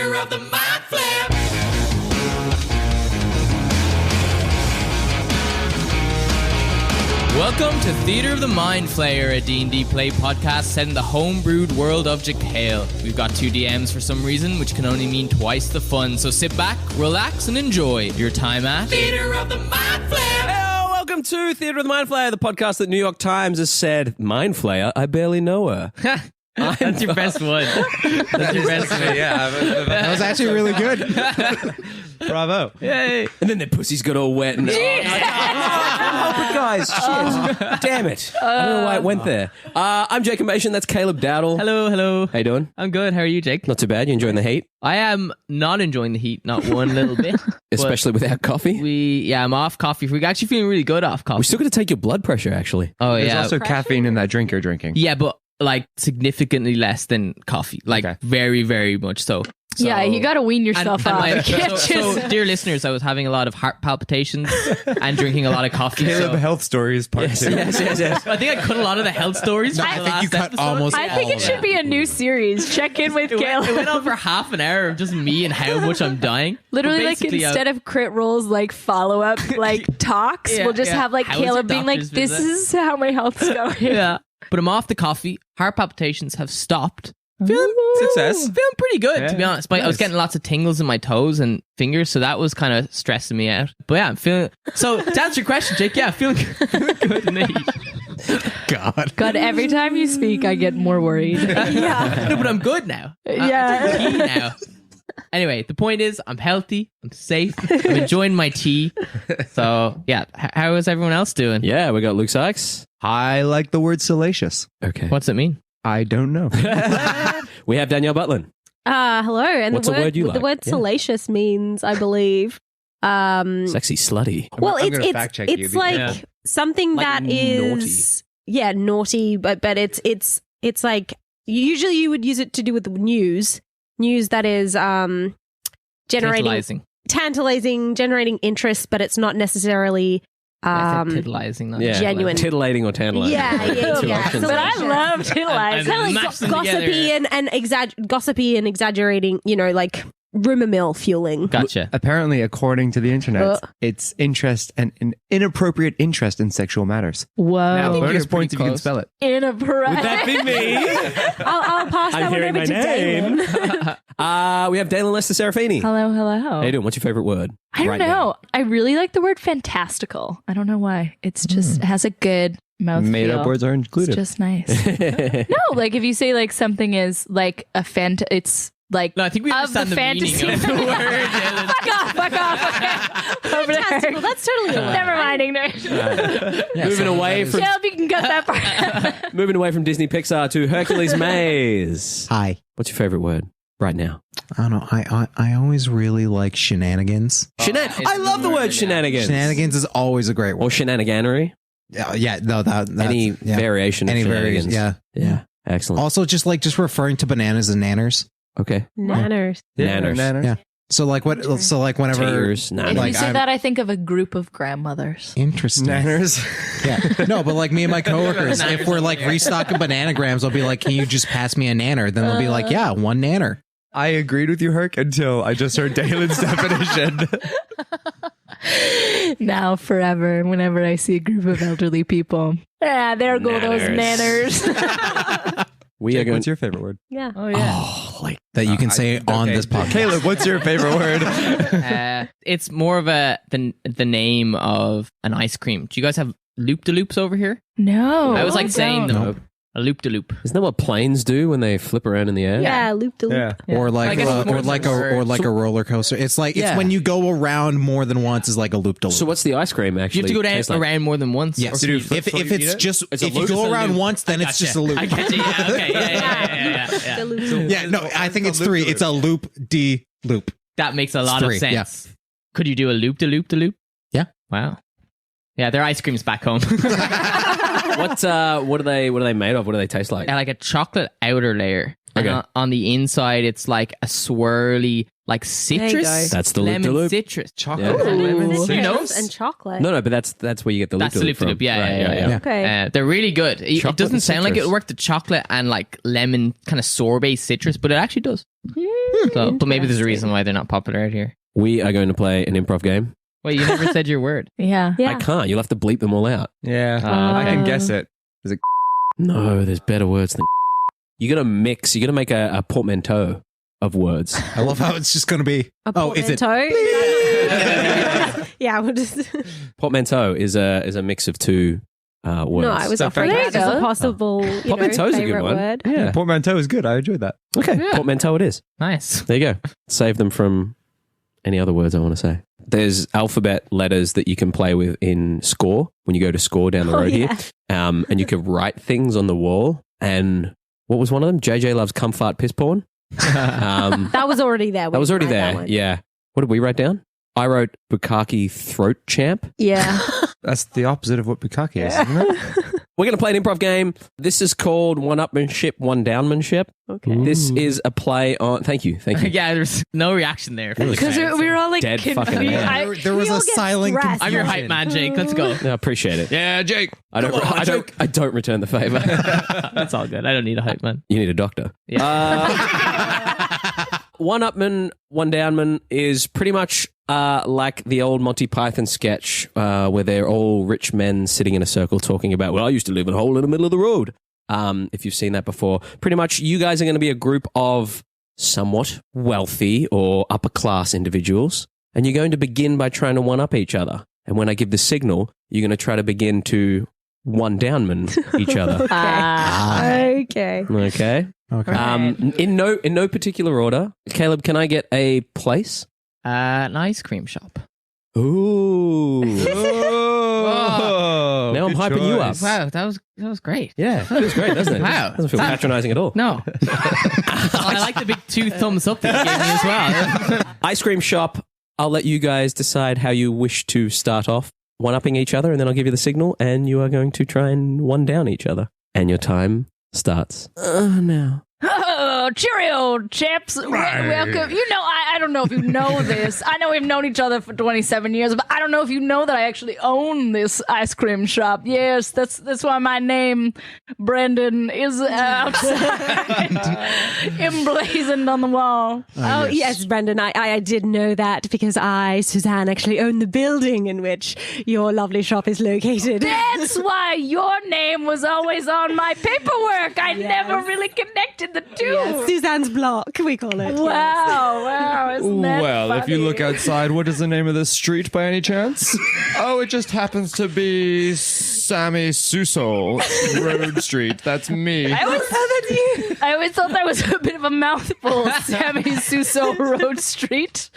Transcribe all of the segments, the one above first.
Theater of the Mind Flare. Welcome to Theater of the Mind Flayer, a D&D play podcast set in the homebrewed world of Jekyll. We've got 2 DMs for some reason, which can only mean twice the fun. So sit back, relax, and enjoy your time at Theater of the Mind Flare. Hello, welcome to Theater of the Mind Flayer, the podcast that New York Times has said, Mind Flayer, I barely know her. That's your best one. That's your best one. Yeah, that was actually really good. Bravo. Yay. And then their pussies got all wet. And can't help it, guys. Shit. Damn it. I don't know why it went there. I'm Jacob Machin. That's Caleb Dowdall. Hello. How you doing? I'm good. How are you, Jake? Not too bad. You enjoying the heat? I am not enjoying the heat, not one little bit. Especially without coffee? I'm off coffee. We're actually feeling really good off coffee. We're still going to take your blood pressure, actually. Oh, There's yeah. also caffeine in that drink you're drinking. Yeah, but like significantly less than coffee. Like very, very much so. Yeah, you got to wean yourself off. So, dear listeners, I was having a lot of heart palpitations and drinking a lot of coffee. Caleb Health Stories Part 2. Yes. I think I cut a lot of the health stories. No, from I the think you last cut episode. almost I think all it should of be a new series. Check in with It Caleb. went on for half an hour of just me and how much I'm dying. Literally, But like basically, instead of crit rolls, like follow up, like talks, Yeah, we'll just yeah. have like How was Caleb your being like, doctor's "This visit?" is how my health's going." Yeah, but I'm off the coffee. Heart palpitations have stopped. Feeling Success. pretty good, to be Yeah, honest. But I was nice. getting lots of tingles in my toes and fingers, so that was kind of stressing me out. But yeah, I'm feeling. So to answer your question, Jake, yeah, feeling good in the heat. God. God, every time you speak, I get more worried. Yeah, No, but I'm good now. Yeah. I'm drinking tea now. Anyway, the point is, I'm healthy, I'm safe, I'm enjoying my tea. So yeah, how is everyone else doing? Yeah, we got Luke Sykes. I like the word salacious. Okay. What's it mean? I don't know. We have Danielle Butlin. Hello. And What's a word you the like? word Yeah. salacious means, I believe, Sexy slutty. well, I'm gonna it's fact check you it's because- like Yeah. something Like that is naughty, but it's like usually you would use it to do with news that is generating Tantalizing. generating interest, but it's not necessarily I said titillizing, not Yeah. Genuine. Titillating or tantalizing. yeah. Two yeah. options. but I love to lie. And Kind of mash like them gossipy together. and gossipy and exaggerating, like rumor mill fueling. Gotcha. Apparently, according to the internet, Uh. it's interest and an inappropriate interest in sexual matters. Whoa, Now, think bonus you're points if pretty you can close. spell it. inappropriate. Would that be me? I'll pass that I'm one hearing over my to name. Daelyn. We have Daelyn Lester-Serafini. Hello. How you doing? What's your favorite word? I don't right know. now? I really like the word fantastical. I don't know why. It's just it has a good mouth. Made up words are It's included. just nice. No, like if you say like something is like a it's like No, I think we of understand the the meaning fantasy. of the word. Yeah, fuck off. Okay. Over Fantastical. there. That's totally a word. Never mind, ignorant. Moving away from Caleb, you can cut that part. moving away from Disney Pixar to Hercules Maze. Hi. What's your favorite word right now? I don't know. I always really like shenanigans. it's I love the the word word, yeah. shenanigans. Shenanigans is always a great Or word. shenaniganery. Yeah, no, that's Any yeah. variation of Any shenanigans. variation. Yeah. Yeah. Excellent. Also, just referring to bananas and nanners. Okay. Nanners. Nanners. Yeah. So like what? So like whenever. Tears. If Nanners. you Like, say I'm- that, I think of a group of grandmothers. Interesting. Nanners. Yeah. No, but like me and my coworkers, if we're like restocking bananagrams, I'll be like, "Can you just pass me a nanner?" Then they'll be like, "Yeah, one nanner." I agreed with you, Herc, until I just heard Dalen's definition. Now, forever, whenever I see a group of elderly people, there go those nanners. We are going What's your favorite word? Yeah. Oh yeah. Oh, like That you can say on Okay. this podcast. Caleb, what's your favorite word? It's more of the name of an ice cream. Do you guys have loop-de-loops over here? No, I was like I saying don't. them. A loop-de-loop. isn't that what planes do when they flip around in the air? Yeah, loop de loop. Yeah. Or I like guess it's more a roller coaster. It's like Yeah. it's when you go around more than once is like a loop de So loop. what's the ice cream actually? You have to go down taste like? around more than once. Yes. Or can you If flip- it's just It's a if you loop. go It's a around loop. once, then it's just a loop. I get you. Yeah, okay. Yeah. The loop. Yeah, no, I think it's three. It's a loop de loop. That makes a lot Three, of sense. Could you do a loop-de-loop-de-loop? Yeah. Wow. Yeah, they're ice creams back home. What are they made of? What do they taste like? Yeah, like a chocolate outer layer. And Okay. on the inside, it's like a swirly, like citrus. That's the lemon loop-de-loop. citrus. Chocolate. Yeah. Lemon. Citrus You know? and chocolate. No, but that's where you get the That's the loop-de-loop loop-de-loop. from. Yeah, Right, yeah. Okay. They're really good. It Chocolate doesn't and sound like it citrus. would work the chocolate and like lemon kind of sorbet citrus, but it actually does. So, but maybe there's a reason why they're not popular out here. We are going to play an improv game. Wait, you never said your word. Yeah. Yeah. I can't. You'll have to bleep them all out. Yeah. Oh, I can okay. guess it. No, there's better words than. You're gonna mix. You're gonna make a portmanteau of words. I love how it's just going to be. A Is it? portmanteau? Yeah, we'll just. Portmanteau is a mix of two words. No, I was So offering fact- that as a possible Portmanteau's a good favorite one. word. Yeah. Portmanteau is good. I enjoyed that. Okay. Yeah. Portmanteau it is. Nice. There you go. Save them from any other words I want to say. There's alphabet letters that you can play with in Score when you go to Score down the Oh, road yeah. here. And you can write things on the wall. And what was one of them? JJ loves cum fart piss porn. That was already there. That was already Right, that there. one. Yeah. What did we write down? I wrote Bukkake throat champ. Yeah. That's the opposite of what bukkake is, isn't it? We're going to play an improv game. This is called one-upmanship, one-downmanship. Okay. This is a play on... Thank you. Yeah, there's no reaction there. Because we were all like Dead fucking confused. man. There was we all a get silent stressed. I'm your hype man, Jake. Let's go. No, I appreciate it. Yeah, Jake. I don't return the favor. That's all good. I don't need a hype man. You need a doctor. One upman, one downman is pretty much like the old Monty Python sketch where they're all rich men sitting in a circle talking about, well, I used to live in a hole in the middle of the road. If you've seen that before, pretty much you guys are going to be a group of somewhat wealthy or upper class individuals, and you're going to begin by trying to one up each other. And when I give the signal, you're going to try to begin to one downman each other. Okay. Okay. Okay. In no particular order. Caleb, can I get a place? An ice cream shop. Ooh. Oh, Now I'm good hyping you up. choice. Wow, that was great. Yeah, feels great, doesn't it? Wow. Doesn't feel patronizing at all. No. I like the big 2 thumbs up that you gave me as well. Ice cream shop. I'll let you guys decide how you wish to start off one-upping each other, and then I'll give you the signal, and you are going to try and one down each other. And your time starts now. Oh, cheerio, chaps. Welcome. You know, I don't know if you know this. I know we've known each other for 27 years, but I don't know if you know that I actually own this ice cream shop. Yes, that's why my name, Brendan, is outside, emblazoned on the wall. Oh, yes, Brendan, I did know that because I, Suzanne, actually own the building in which your lovely shop is located. That's why your name was always on my paperwork. I never really connected the two. Yes, Suzanne's block, we call it. Wow, isn't that Well, if you funny? look outside, what is the name of this street by any chance? Oh, it just happens to be Sammy Suso Road Street. That's me. I always thought that was a bit of a mouthful, Sammy Suso Road Street.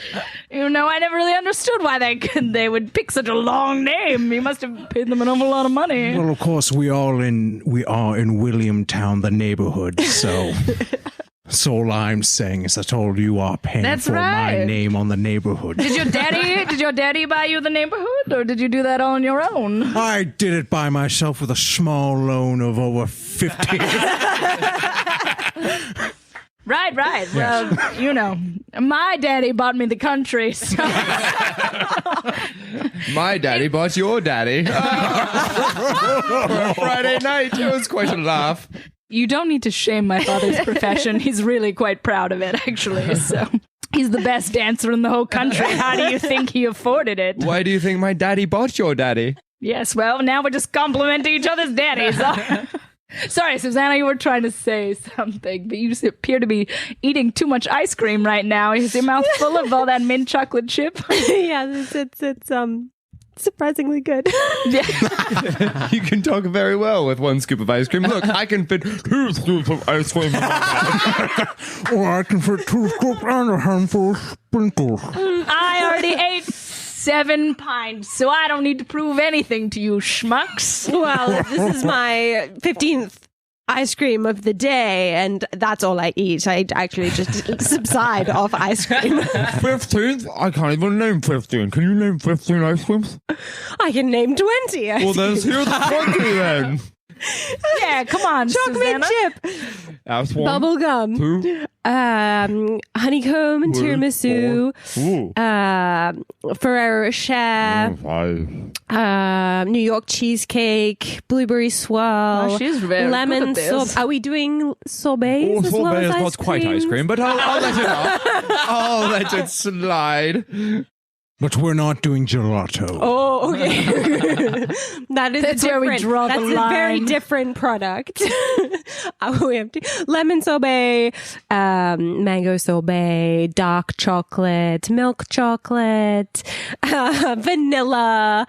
You know, I never really understood why they would pick such a long name. You must have paid them an awful lot of money. Well, of course, we are in Williamtown, the neighborhood. So all I'm saying is that all you are paying That's for my right. name on the neighborhood. Did your daddy buy you the neighborhood, or did you do that all on your own? I did it by myself with a small loan of over 50. Right. Well, you know, my daddy bought me the country, so My daddy bought your daddy. For a Friday night. It was quite a laugh. you don't need to shame my father's profession. He's really quite proud of it, actually. So he's the best dancer in the whole country. How do you think he afforded it? Why do you think my daddy bought your daddy? Yes, well, now we're just complimenting each other's daddies. Sorry, Susanna, you were trying to say something, but you just appear to be eating too much ice cream right now. Is your mouth full of all that mint chocolate chip? Yeah, it's surprisingly good. Yeah. You can talk very well with one scoop of ice cream. Look, I can fit 2 scoops of ice cream in my mouth. Or I can fit 2 scoops and a handful of sprinkles. I already ate 7 pints, so I don't need to prove anything to you schmucks. Well, this is my 15th ice cream of the day, and that's all I eat. I actually just subside off ice cream. 15th? I can't even name 15. Can you name 15 ice creams? I can name 20. Well, let's hear the 20 then. Yeah, come on, Chocolate Susanna. chip. That's one. Bubble gum. Two. Honeycomb and tiramisu. Ferrero Rocher. Five. New York cheesecake. Blueberry swirl. Oh, she's very lemon good at this. sorbet. Are we doing sorbets? Oh, as well sorbet as is ice not quite ice creams? cream, but I'll let it off. I'll let it slide. But we're not doing gelato. Oh, okay. That is That's where we draw the That's a very line. different product. We have to lemon sorbet, mango sorbet, dark chocolate, milk chocolate, vanilla,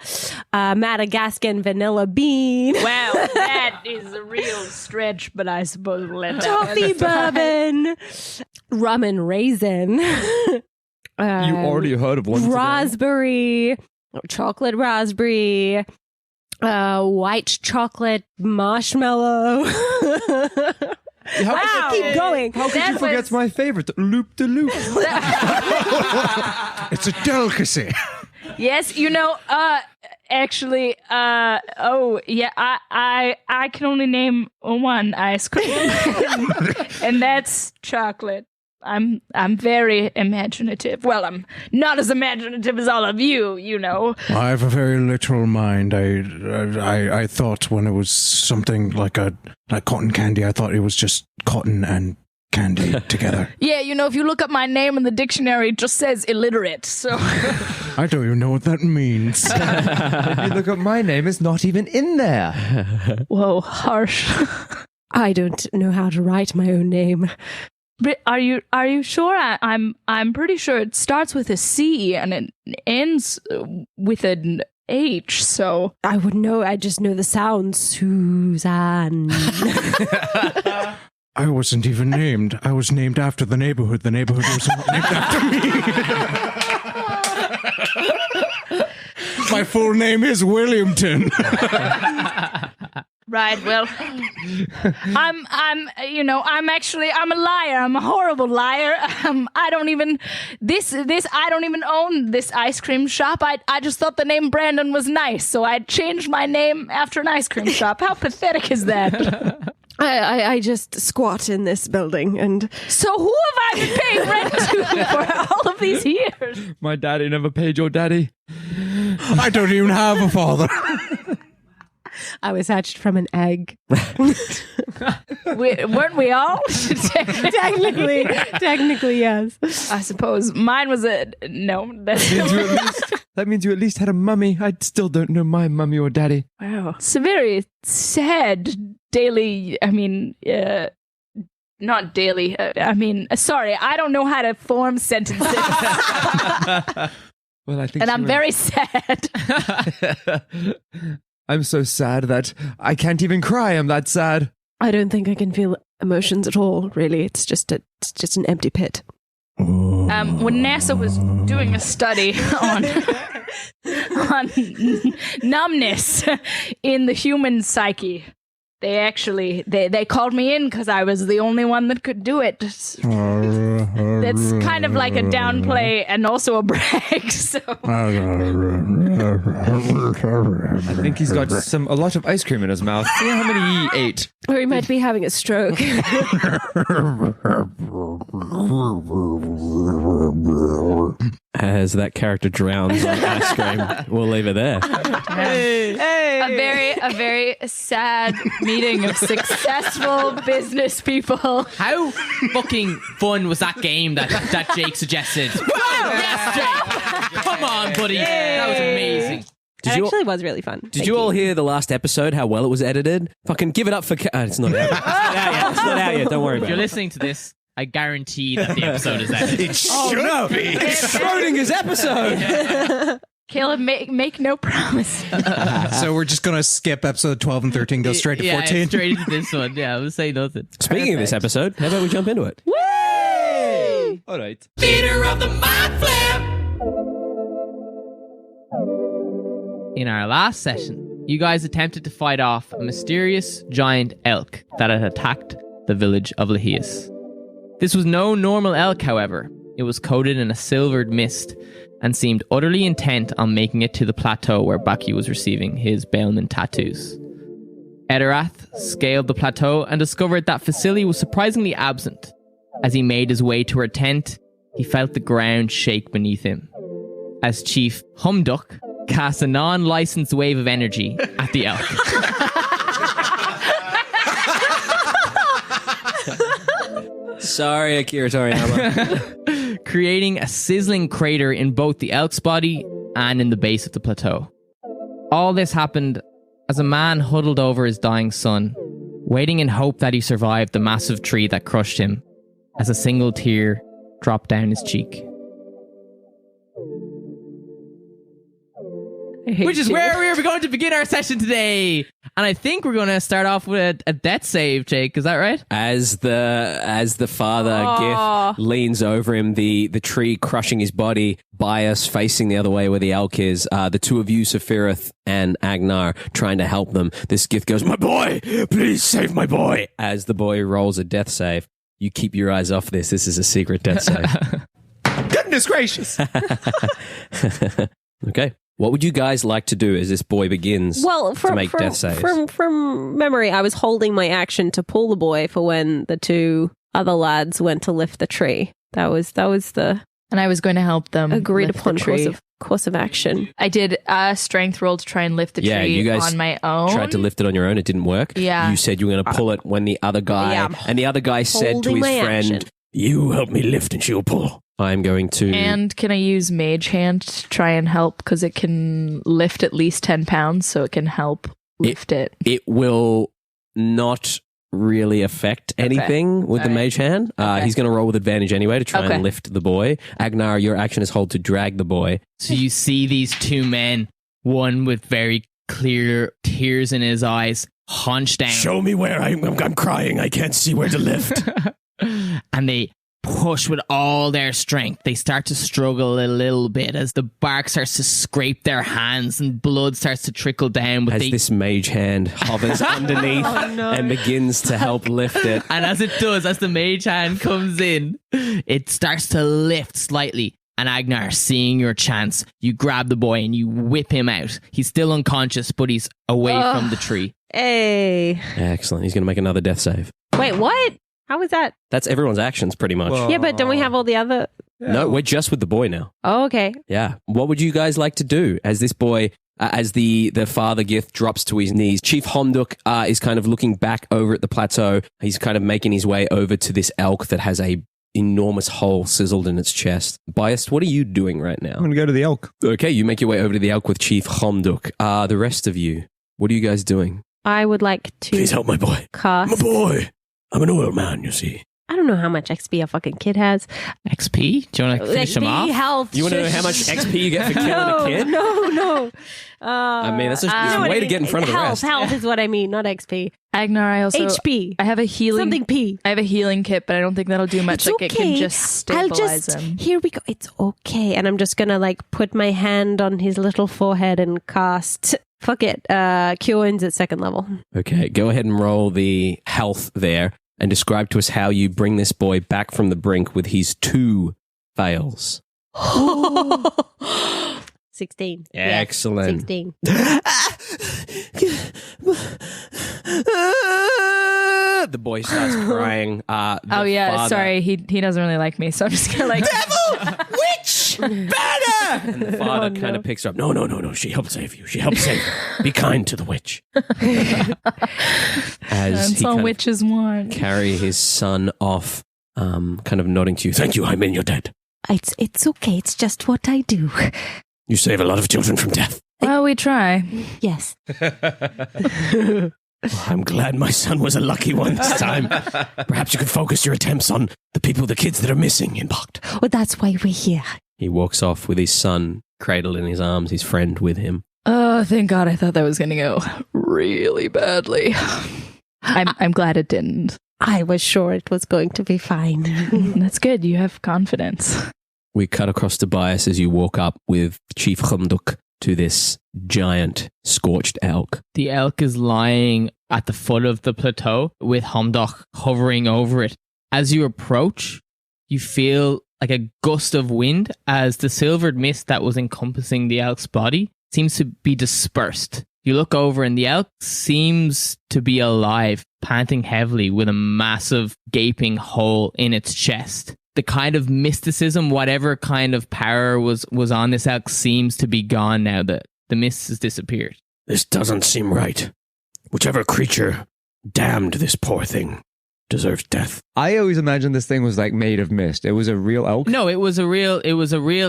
Madagascan vanilla bean, Wow, that is a real stretch, but I suppose we'll let that toffee one slide. bourbon, rum and raisin. You already heard of one today. Raspberry, chocolate raspberry, white chocolate marshmallow. How, Keep going. how could you That forget was- my favorite, Loop de Loop? It's a delicacy. Yes, actually, oh yeah, I can only name one ice cream, and that's chocolate. I'm very imaginative. Well, I'm not as imaginative as all of you, you know. I have a very literal mind. I thought when it was something like cotton candy, I thought it was just cotton and candy together. Yeah, if you look up my name in the dictionary, it just says illiterate. So I don't even know what that means. If you look at my name, it's not even in there. whoa, harsh. I don't know how to write my own name. But are you sure? I'm pretty sure it starts with a C and it ends with an H. So I would know. I just know the sound. Suzanne. I wasn't even named. I was named after the neighborhood. The neighborhood was not named after me. My full name is Williamton. right, well, I'm a liar. I'm a horrible liar. I don't even own this ice cream shop. I just thought the name Brandon was nice, so I changed my name after an ice cream shop. How pathetic is that? I just squat in this building, and So who have I been paying rent to for all of these years? My daddy never paid your daddy. I don't even have a father. I was hatched from an egg. Weren't we all? Technically, yes. I suppose mine was no. That means you at least had a mummy. I still don't know my mummy or daddy. Wow, it's a very sad daily. Not daily. Sorry, I don't know how to form sentences, Well, I think and I'm you're- very sad. I'm so sad that I can't even cry. I'm that sad. I don't think I can feel emotions at all. Really, it's just an empty pit. When NASA was doing a study on numbness in the human psyche, they actually they called me in because I was the only one that could do it. That's kind of like a downplay and also a brag. So I think he's got a lot of ice cream in his mouth. See how many he ate. Or he might be having a stroke. As that character drowns on ice cream, we'll leave it there. a very sad meeting of successful business people. How fucking fun was that game that Jake suggested? Yes, Jake! Come on, buddy. That was amazing. It actually was really fun. Did you all hear the last episode, how well it was edited? Fucking give it up for... it's not out yet. It's not out yet. It's not out yet. Don't worry If about you're it. listein to this, I guarantee that the episode is edited. Oh, no. It's Schrodinger's episode. Caleb, make no promise. So we're just going to skip episode 12 and 13, go straight to 14. Straight into this one. Yeah, I would say nothing. Speaking of this episode, how about we jump into it? All right. Theater of the Mind Flip. In our last session, you guys attempted to fight off a mysterious giant elk that had attacked the village of Lahias. This was no normal elk, however. It was coated in a silvered mist and seemed utterly intent on making it to the plateau where Baki was receiving his bailment tattoos. Etterath scaled the plateau and discovered that Facility was surprisingly absent. As he made his way to her tent, he felt the ground shake beneath him. As Chief Humduck cast a non-licensed wave of energy at the elk. Sorry, Akira Toriyama. Creating a sizzling crater in both the elk's body and in the base of the plateau. All this happened as a man huddled over his dying son, waiting in hope that he survived the massive tree that crushed him, as a single tear dropped down his cheek. Which is where we are going to begin our session today. And I think we're going to start off with a death save, Jake. Is that right? As the father Gith leans over him, the tree crushing his body, Bias facing the other way where the elk is, the two of you, Safirith and Agenar, trying to help them. This Gith goes, "My boy, please save my boy." As the boy rolls a death save, you keep your eyes off this. This is a secret death save. Goodness gracious. Okay. What would you guys like to do as this boy begins to make death saves? From memory, I was holding my action to pull the boy for when the two other lads went to lift the tree. That was the And I was going to help them agreed lift upon the tree. course of action. I did a strength roll to try and lift the tree you guys on my own. tried to lift it on your own. It didn't work. Yeah. You said you were going to pull it when the other guy, and the other guy said to holding his my friend, action. "You help me lift and she'll pull." I'm going to... And can I use Mage Hand to try and help? Because it can lift at least 10 pounds, so it can help lift it. It will not really affect anything with the mage hand. He's going to roll with advantage anyway to try and lift the boy. Agenar, your action is hold to drag the boy. So you see these two men, one with very clear tears in his eyes, hunched down. Show me where I'm crying. I can't see where to lift. And they push with all their strength. They start to struggle a little bit as the bark starts to scrape their hands and blood starts to trickle down. But as this mage hand hovers underneath and begins to help lift it. And as it does, as the mage hand comes in, it starts to lift slightly. And Agenar, seeing your chance, you grab the boy and you whip him out. He's still unconscious, but he's away from the tree. Hey. Excellent. He's going to make another death save. Wait, what? How was that? That's everyone's actions, pretty much. Well, Yeah, but don't we have all the other... No, we're just with the boy now. Oh, okay. Yeah. What would you guys like to do as this boy, as the father Gith drops to his knees? Chief Homduk is kind of looking back over at the plateau. He's kind of making his way over to this elk that has a enormous hole sizzled in its chest. Biased, what are you doing right now? I'm going to go to the elk. Okay, you make your way over to the elk with Chief Homduk. The rest of you, what are you guys doing? I would like to... Please help my boy. Cast... My boy. I'm an oil man, you see. I don't know how much XP a fucking kid has. XP? Do you want to finish him off? Health. You want to know how much XP you get for killing a kid? No. I mean, that's a way to get in front of the rest. Health is what I mean, not XP. Agenar, I also... HP. I have a healing... Something P. I have a healing kit, but I don't think that'll do much. It's It can just I'll stabilize just... him. Here we go. It's okay. And I'm just going to put my hand on his little forehead and cast... Fuck it. Cure Wounds at second level. Okay, go ahead and roll the health there and describe to us how you bring this boy back from the brink with his 2 fails. 16. Excellent. 16. The boy starts crying. Sorry. He doesn't really like me, so I'm just going to Devil! Witch! Banner! And the father kind of picks her up. No. She helped save you. She helped save you. Be kind to the witch. As That's he all kind witches want. of carry his son off, kind of nodding to you. Thank you, Hymen, you're dead. It's okay. It's just what I do. You save a lot of children from death. Well, we try. Yes. Well, I'm glad my son was a lucky one this time. Perhaps you could focus your attempts on the kids that are missing in Bogd. Well, that's why we're here. He walks off with his son cradled in his arms, his friend with him. Oh, thank God. I thought that was going to go really badly. I'm glad it didn't. I was sure it was going to be fine. That's good. You have confidence. We cut across to Bias as you walk up with Chief Humduk to this giant scorched elk. The elk is lying at the foot of the plateau with Humdok hovering over it. As you approach, you feel like a gust of wind as the silvered mist that was encompassing the elk's body seems to be dispersed. You look over and the elk seems to be alive, panting heavily with a massive gaping hole in its chest. The kind of mysticism, whatever kind of power was on this elk seems to be gone now that the mist has disappeared. This doesn't seem right. Whichever creature damned this poor thing deserves death. I always imagined this thing was like made of mist. It was a real elk. No, it was a real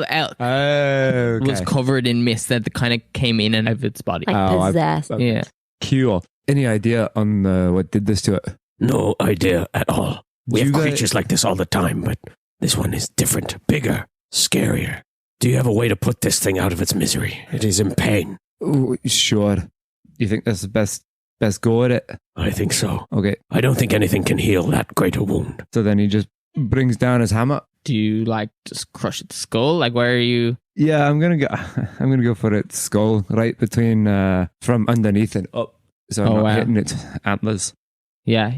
elk. Oh, okay. It was covered in mist that kind of came in and out of its body. Like possessed. Yeah. Cool. Any idea on what did this to it? No idea at all. We have You guys- creatures like this all the time, but this one is different, bigger, scarier. Do you have a way to put this thing out of its misery? It is in pain. Ooh, sure. You think that's the best go at it? I think so. Okay. I don't think anything can heal that great a wound. So then he just brings down his hammer. Do you like just crush its skull? Like, where are you? Yeah, I'm gonna go for its skull, right between from underneath and up. So I'm not hitting its antlers. Yeah,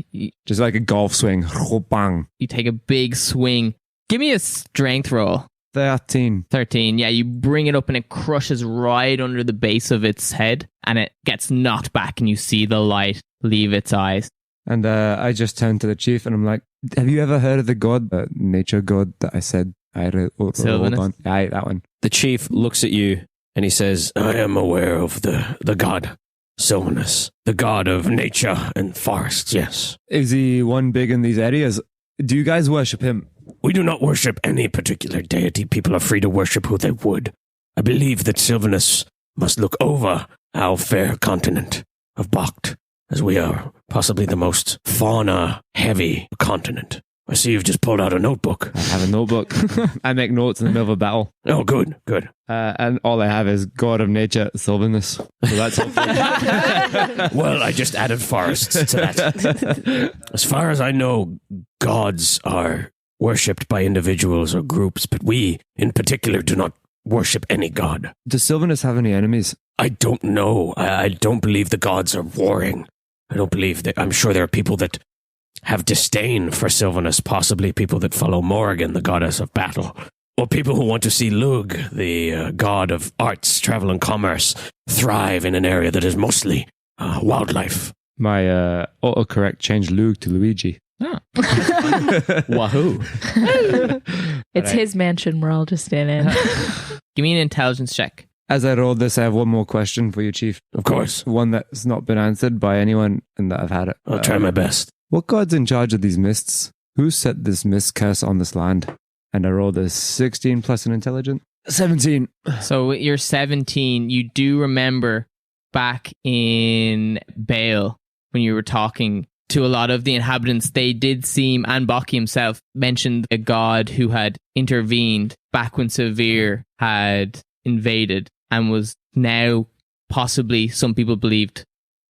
Just like a golf swing. Bang. you take a big swing. Give me a strength roll. 13. 13. Yeah, you bring it up and it crushes right under the base of its head and it gets knocked back and you see the light leave its eyes. And I just turned to the chief and I'm like, have you ever heard of the god, nature god that I said I had a hold Sylvanus? on? Aye, that one. The chief looks at you and he says, I am aware of the god, Sylvanus, the god of nature and forests, yes. Is he one big in these areas? Do you guys worship him? We do not worship any particular deity. People are free to worship who they would. I believe that Sylvanus must look over our fair continent of Bokt, as we are possibly the most fauna-heavy continent. I see you've just pulled out a notebook. I have a notebook. I make notes in the middle of a battle. Oh, good, good. And all I have is God of Nature, Sylvanus. So that's helpful. Well, I just added forests to that. As far as I know, gods are worshipped by individuals or groups, but we, in particular, do not worship any god. Does Sylvanus have any enemies? I don't know. I don't believe the gods are warring. I don't believe that. I'm sure there are people that have disdain for Sylvanus, possibly people that follow Morrigan, the goddess of battle, or people who want to see Lug, the god of arts, travel, and commerce, thrive in an area that is mostly wildlife. My autocorrect changed Luke to Luigi. Wahoo. It's his mansion. We're all just in it. Give me an intelligence check. As I rolled this, I have one more question for you, Chief. Of course. One that's not been answered by anyone and that I've had it. I'll try my best. What god's in charge of these mists? Who set this mist curse on this land? And I rolled a 16 plus an intelligence. 17. So with your 17, you do remember back in Bale when you were talking to a lot of the inhabitants, they did seem, and Baki himself mentioned a god who had intervened back when Severe had invaded and was now possibly, some people believed,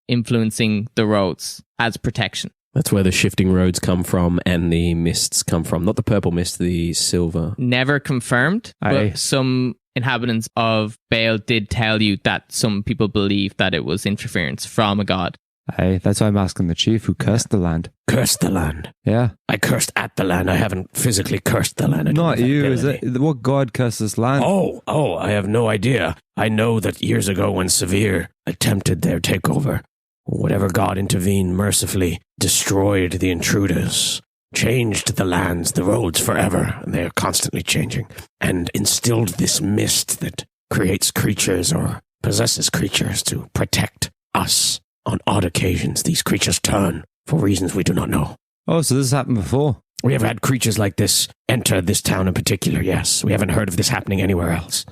influencing the roads as protection. That's where the shifting roads come from and the mists come from. Not the purple mist, the silver. Never confirmed, Aye. but some inhabitants of Bale did tell you that some people believe that it was interference from a god. Aye, that's why I'm asking the chief who cursed the land. Cursed the land. Yeah. I cursed at the land. I haven't physically cursed the land. I don't Not have that you. Is ability. it what god cursed this land? Oh, I have no idea. I know that years ago when Severe attempted their takeover, whatever god intervened mercifully destroyed the intruders, changed the lands, the roads forever, and they are constantly changing, and instilled this mist that creates creatures or possesses creatures to protect us. On odd occasions, these creatures turn for reasons we do not know. Oh, so this happened before. We have had creatures like this enter this town in particular, yes. We haven't heard of this happening anywhere else.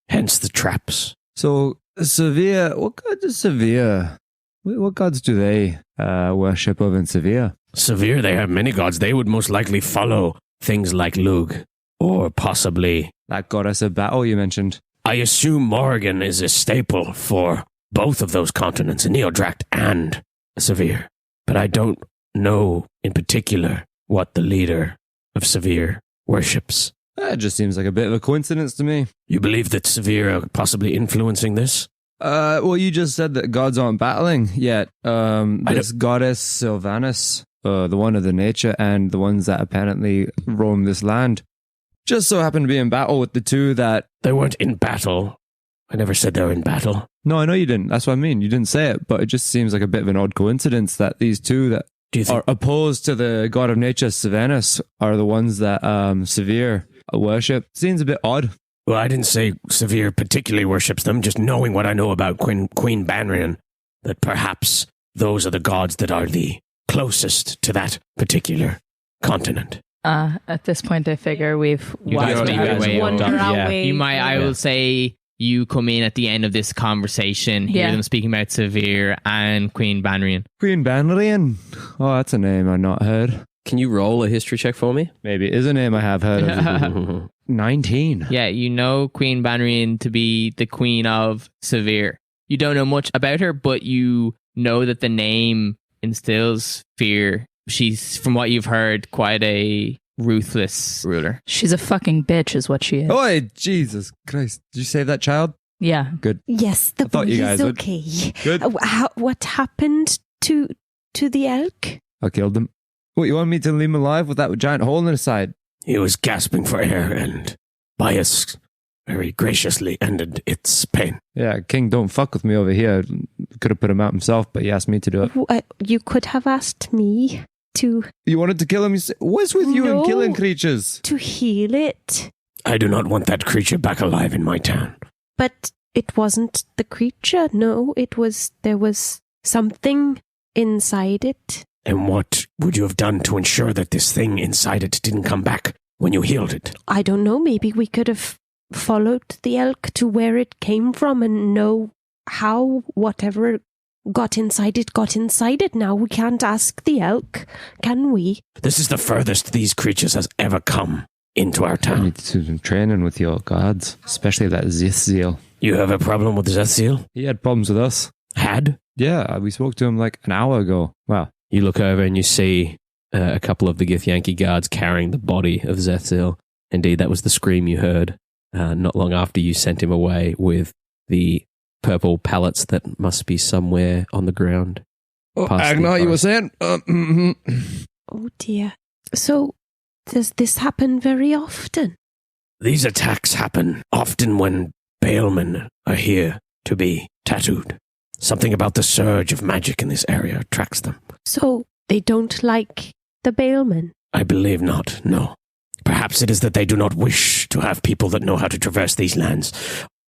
Hence the traps. So Severe, what god is Severe? What gods do they worship of in Severe? Severe, they have many gods. They would most likely follow things like Lug, or possibly... That goddess of battle you mentioned. I assume Morrigan is a staple for both of those continents, Neodract and Severe. But I don't know in particular what the leader of Severe worships. That just seems like a bit of a coincidence to me. You believe that Severe are possibly influencing this? Well, you just said that gods aren't battling yet. This goddess Sylvanus, the one of the nature, and the ones that apparently roam this land, just so happen to be in battle with the two that... They weren't in battle. I never said they were in battle. No, I know you didn't. That's what I mean. You didn't say it, but it just seems like a bit of an odd coincidence that these two that are opposed to the god of nature, Sylvanus, are the ones that Severe worship. Seems a bit odd. Well, I didn't say Severe particularly worships them, just knowing what I know about Queen Banrian, that perhaps those are the gods that are the closest to that particular continent. At this point, I figure we've guys wandered our way. You might, I will say, you come in at the end of this conversation, hear them speaking about Severe and Queen Banrian. Queen Banrian? Oh, that's a name I've not heard. Can you roll a history check for me? Maybe it is a name I have heard of. 19. Yeah, you know Queen Banrian to be the queen of Severe. You don't know much about her, but you know that the name instills fear. She's, from what you've heard, quite a ruthless ruler. She's a fucking bitch is what she is. Oh, Jesus Christ. Did you save that child? Yeah. Good. Yes, the boy is okay. Good. What happened to the elk? I killed him. What, you want me to leave him alive with that giant hole in his side? He was gasping for air, and Bias very graciously ended its pain. Yeah, King don't fuck with me over here. Could have put him out himself, but he asked me to do it. You could have asked me to... You wanted to kill him? What's with you and killing creatures? To heal it. I do not want that creature back alive in my town. But it wasn't the creature, no. There was something inside it. And what would you have done to ensure that this thing inside it didn't come back when you healed it? I don't know. Maybe we could have followed the elk to where it came from and know how whatever got inside it. Now we can't ask the elk, can we? This is the furthest these creatures has ever come into our I town. need to do some training with your gods, especially that Zithiel. You have a problem with Zithiel? He had problems with us. Had? Yeah, we spoke to him like an hour ago. Wow. You look over and you see a couple of the Githyanki guards carrying the body of Zethil. Indeed, that was the scream you heard not long after you sent him away with the purple pallets that must be somewhere on the ground. Oh, Agenar, you were saying? Oh dear. So, does this happen very often? These attacks happen often when Bailmen are here to be tattooed. Something about the surge of magic in this area attracts them. So, they don't like the Bailmen? I believe not, no. Perhaps it is that they do not wish to have people that know how to traverse these lands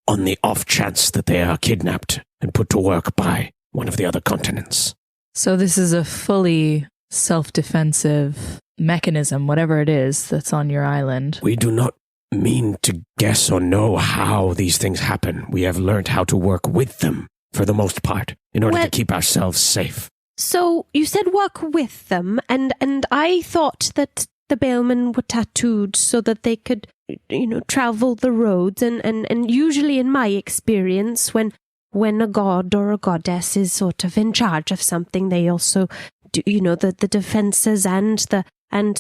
on the off chance that they are kidnapped and put to work by one of the other continents. So this is a fully self-defensive mechanism, whatever it is that's on your island. We do not mean to guess or know how these things happen. We have learned how to work with them, for the most part, in order to keep ourselves safe. So, you said work with them, and I thought that the Bailmen were tattooed so that they could, travel the roads, and usually in my experience, when a god or a goddess is sort of in charge of something, they also do, the defenses and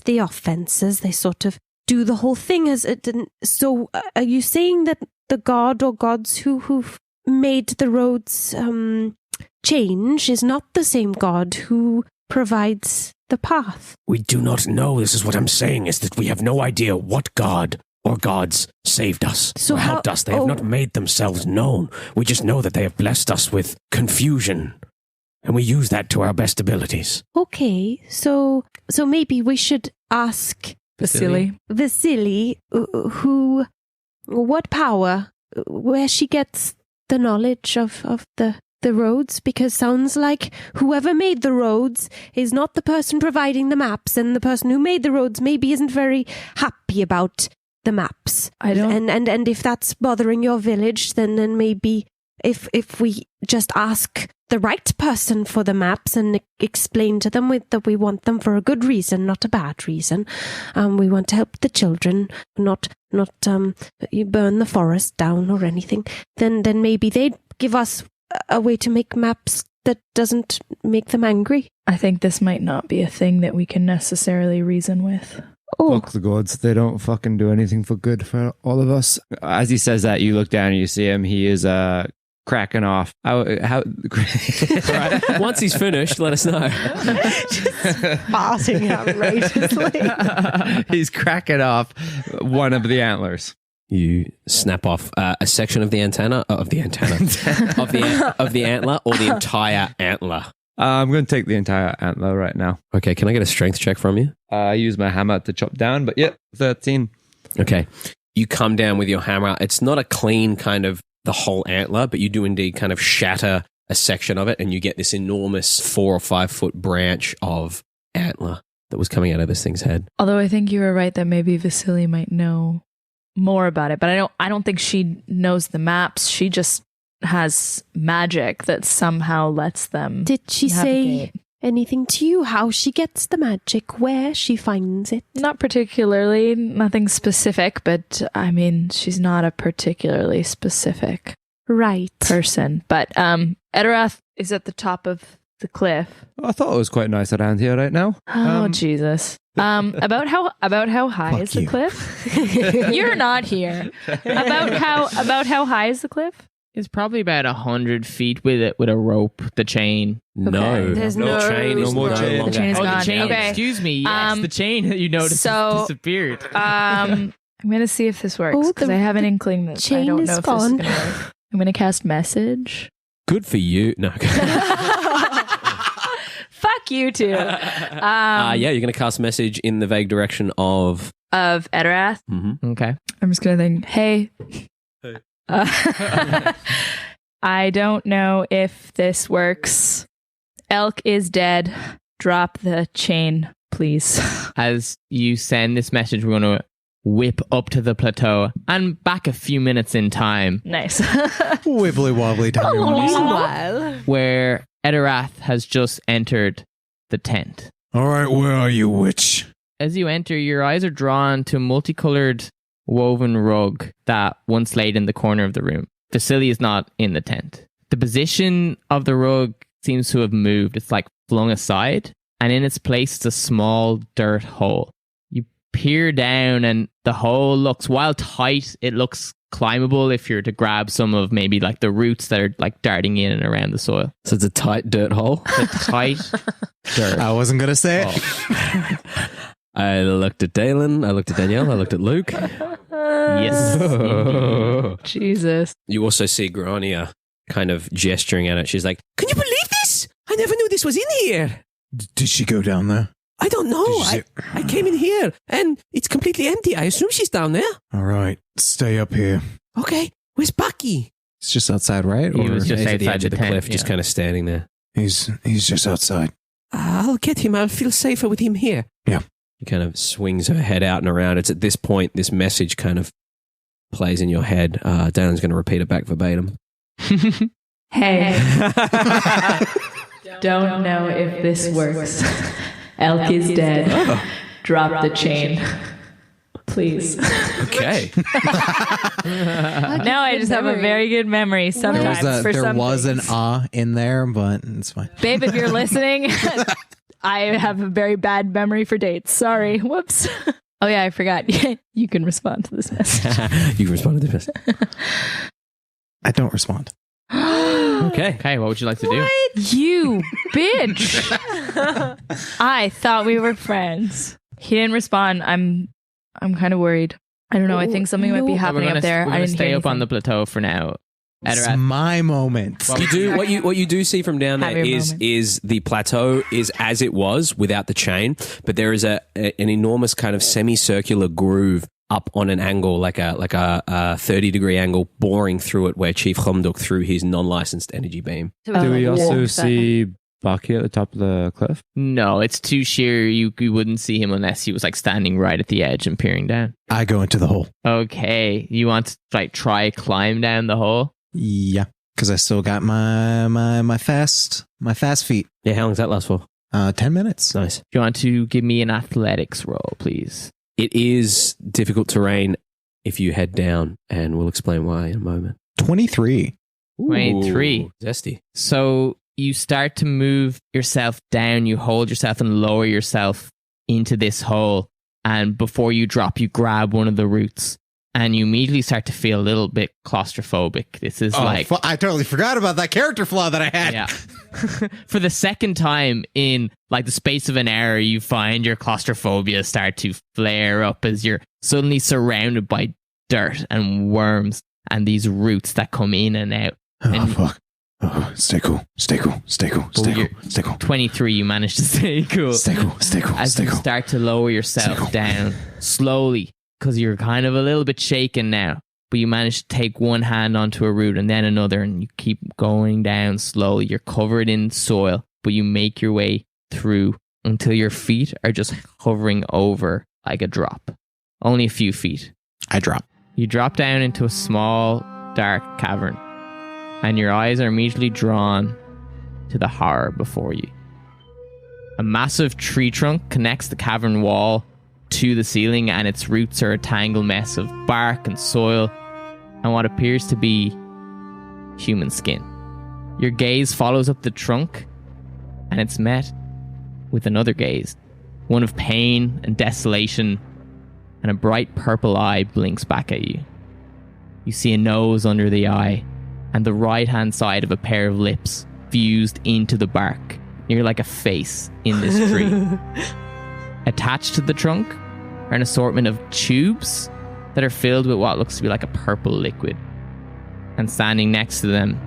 the offenses, they sort of do the whole thing as it didn't. So, are you saying that the god or gods who made the roads change is not the same god who provides the path? We do not know. This is what I'm saying, is that we have no idea what god or gods saved us or helped us. They have not made themselves known. We just know that they have blessed us with confusion, and we use that to our best abilities. Okay, so maybe we should ask Vasily, what power, where she gets the knowledge of the roads, because sounds like whoever made the roads is not the person providing the maps, and the person who made the roads maybe isn't very happy about the maps. I don't. And if that's bothering your village, then maybe if we just ask the right person for the maps and explain to them that we want them for a good reason, not a bad reason. We want to help the children, not you burn the forest down or anything. Then maybe they'd give us a way to make maps that doesn't make them angry. I think this might not be a thing that we can necessarily reason with. Oh, Fuck the gods. They don't fucking do anything for good for all of us. As he says that, you look down and you see him. He is cracking off. Once he's finished, let us know. farting outrageously. He's cracking off one of the antlers. You snap off a section of the antler, of the antler, or the entire antler. I'm going to take the entire antler right now. Okay, can I get a strength check from you? I use my hammer to chop down, but 13. Okay. You come down with your hammer. It's not a clean kind of the whole antler, but you do indeed kind of shatter a section of it, and you get this enormous 4 or 5 foot branch of antler that was coming out of this thing's head. Although I think you were right that maybe Vasily might know more about it, but I don't think she knows the maps. She just has magic that somehow lets them. Did she navigate. say anything to you? How she gets the magic? Where she finds it? Not particularly, nothing specific, but I mean, she's not a particularly specific person. But Etterath is at the top of the cliff. I thought it was quite nice around here right now. Oh Jesus! About how high is the cliff? You're not here. About how high is the cliff? It's probably about 100 feet with a rope, the chain. No, There's no chain is more no chain. longer The chain is Oh, gone. the chain. Okay. Excuse me. Yes, the chain that you noticed has disappeared. I'm gonna see if this works Oh, because I have an inkling that I chain don't is know if gone. this is gonna work. I'm gonna cast message. Good for you. No. Fuck you two. Yeah, you're going to cast message in the vague direction of... Of Etterath. Mm-hmm. Okay. I'm just gonna think, hey. I don't know if this works. Elk is dead. Drop the chain, please. As you send this message, we're going to whip up to the plateau and back a few minutes in time Nice. Wibbly wobbly down your Meanwhile, where Etterath has just entered the tent. All right, where are you, witch? As you enter, your eyes are drawn to a multicolored woven rug that once laid in the corner of the room. Vasily is not in the tent. The position of the rug seems to have moved. It's like flung aside, and in its place is a small dirt hole. You peer down, and the hole looks, while tight, it looks climbable if you're to grab some of maybe like the roots that are like darting in and around the soil. So it's a tight dirt hole. It's a tight dirt. I wasn't going to say it. I looked at Daelyn, I looked at Danielle, I looked at Luke. Yes. Jesus. You also see Grania kind of gesturing at it. She's like, "Can you believe this? I never knew this was in here. Did she go down there? I don't know. Did you see- I came in here and it's completely empty. I assume she's down there. All right, stay up here. Okay, where's Bucky?" It's just outside, right? He was just He's at the outside edge the of the tent, cliff, just yeah. kind of standing there. He's just outside. I'll get him. I'll feel safer with him here. Yeah. He kind of swings her head out and around. It's at this point this message kind of plays in your head. Dalen's going to repeat it back verbatim. Hey. Don't know if this works. Elk is dead. Drop the chain. Please. Okay. Now I just have a very good memory sometimes for There some was an things. in there, but it's fine. Babe, if you're listening, I have a very bad memory for dates. Sorry. Whoops. Oh yeah, I forgot. You can respond to this message. You responded to this. I don't respond. Okay. Okay, what would you like to do? You bitch. I thought we were friends. He didn't respond. I'm kind of worried. I don't know. I think something might be happening up there. We're I going to didn't stay hear up on the anything. plateau for now. It's Etterath. my moment. You do what you do see from down there Have your is moment. the plateau is as it was without the chain, but there is an enormous kind of semicircular groove up on an angle, like a 30-degree angle, boring through it, where Chief Humduk threw his non-licensed energy beam. Do we also walk see Bucky at the top of the cliff? No, it's too sheer. You wouldn't see him unless he was like standing right at the edge and peering down. I go into the hole. Okay, you want to like try climb down the hole? Yeah, because I still got my fast feet. Yeah, how long does that last for? 10 minutes. Nice. Do you want to give me an athletics roll, please? It is difficult terrain if you head down, and we'll explain why in a moment. 23. 23. Ooh, zesty. So you start to move yourself down, you hold yourself and lower yourself into this hole. And before you drop, you grab one of the roots and you immediately start to feel a little bit claustrophobic. This is I totally forgot about that character flaw that I had. yeah. For the second time in like the space of an hour, you find your claustrophobia start to flare up as you're suddenly surrounded by dirt and worms and these roots that come in and out. Oh, fuck. Oh, stay cool. Stay cool. Stay cool. Stay cool. Stay cool. 23, you manage to stay cool. Stay cool. Stay cool. As Stay you cool. start to lower yourself down slowly, because you're kind of a little bit shaken now, but you manage to take one hand onto a root and then another, and you keep going down slowly. You're covered in soil, but you make your way through until your feet are just hovering over like a drop. Only a few feet. I drop. You drop down into a small, dark cavern, and your eyes are immediately drawn to the horror before you. A massive tree trunk connects the cavern wall to the ceiling, and its roots are a tangled mess of bark and soil and what appears to be human skin. Your gaze follows up the trunk, and it's met with another gaze, one of pain and desolation, and a bright purple eye blinks back at you. You see a nose under the eye, and the right-hand side of a pair of lips fused into the bark. You're like a face in this tree. Attached to the trunk are an assortment of tubes that are filled with what looks to be like a purple liquid. And standing next to them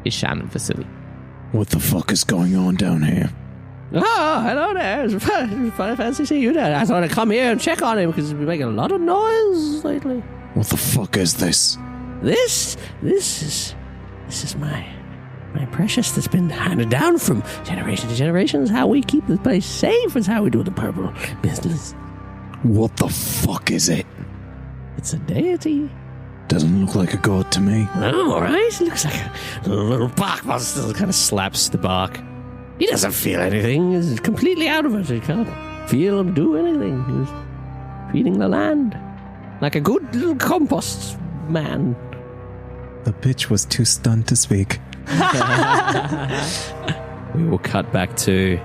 is Shaman Vasily. What the fuck is going on down here? Oh, hello there. It's fancy seeing you there. I thought I'd come here and check on him because he's been making a lot of noise lately. What the fuck is this? This is my precious that's been handed down from generation to generation. It's how we keep this place safe. It's how we do the purple business. What the fuck is it? It's a deity. Doesn't look like a god to me. Oh, all right. It looks like a little bark monster that kind of slaps the bark. He doesn't feel anything. He's completely out of it. He can't feel him do anything. He's feeding the land. Like a good little compost man. The bitch was too stunned to speak. We will cut back to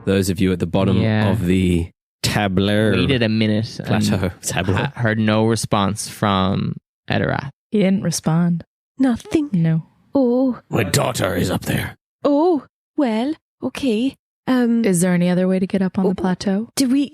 those of you at the bottom Yeah. of the tableau. Waited a minute Plateau. and Tableau. heard no response from Etterath. He didn't respond. Nothing. No. Oh, My daughter is up there. oh, well, okay. Is there any other way to get up on the plateau? Did we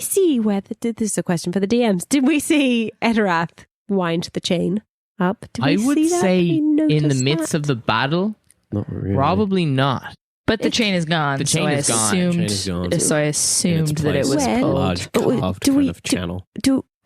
see where this is a question for the DMs. Did we see Etterath wind the chain up? Did we I would see that? say Did we in the notice midst that? of the battle, Not really. probably not. But the chain is gone. The chain so is gone. I assumed, Chain is gone. So I In assumed its that it place. was Well, pulled. large Oh, carved do kind we- of channel.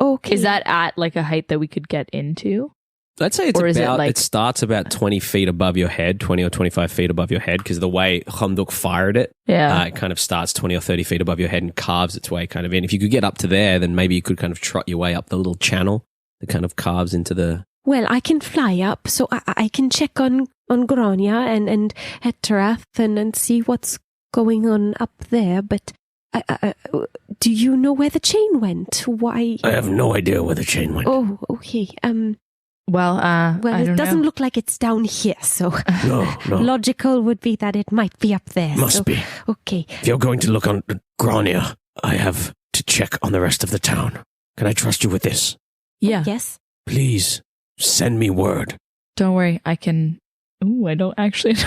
Okay. Is that at like a height that we could get into? I'd say it's Or is it about, like- it starts about 20 feet above your head, 20 or 25 feet above your head, because the way Khamduk fired it, Yeah. it kind of starts 20 or 30 feet above your head and carves its way kind of in. If you could get up to there, then maybe you could kind of trot your way up the little channel that kind of carves into the... Well, I can fly up, so I can check on Grania and Etterath and see what's going on up there, but do you know where the chain went? Why? I have no idea where the chain went. Oh, okay. Well, I Well, don't it doesn't know. look like it's down here, so No. logical would be that it might be up there. Must so, be. Okay. If you're going to look on Grania, I have to check on the rest of the town. Can I trust you with this? Yeah. Yes. Please send me word. Don't worry. I can. Ooh, I don't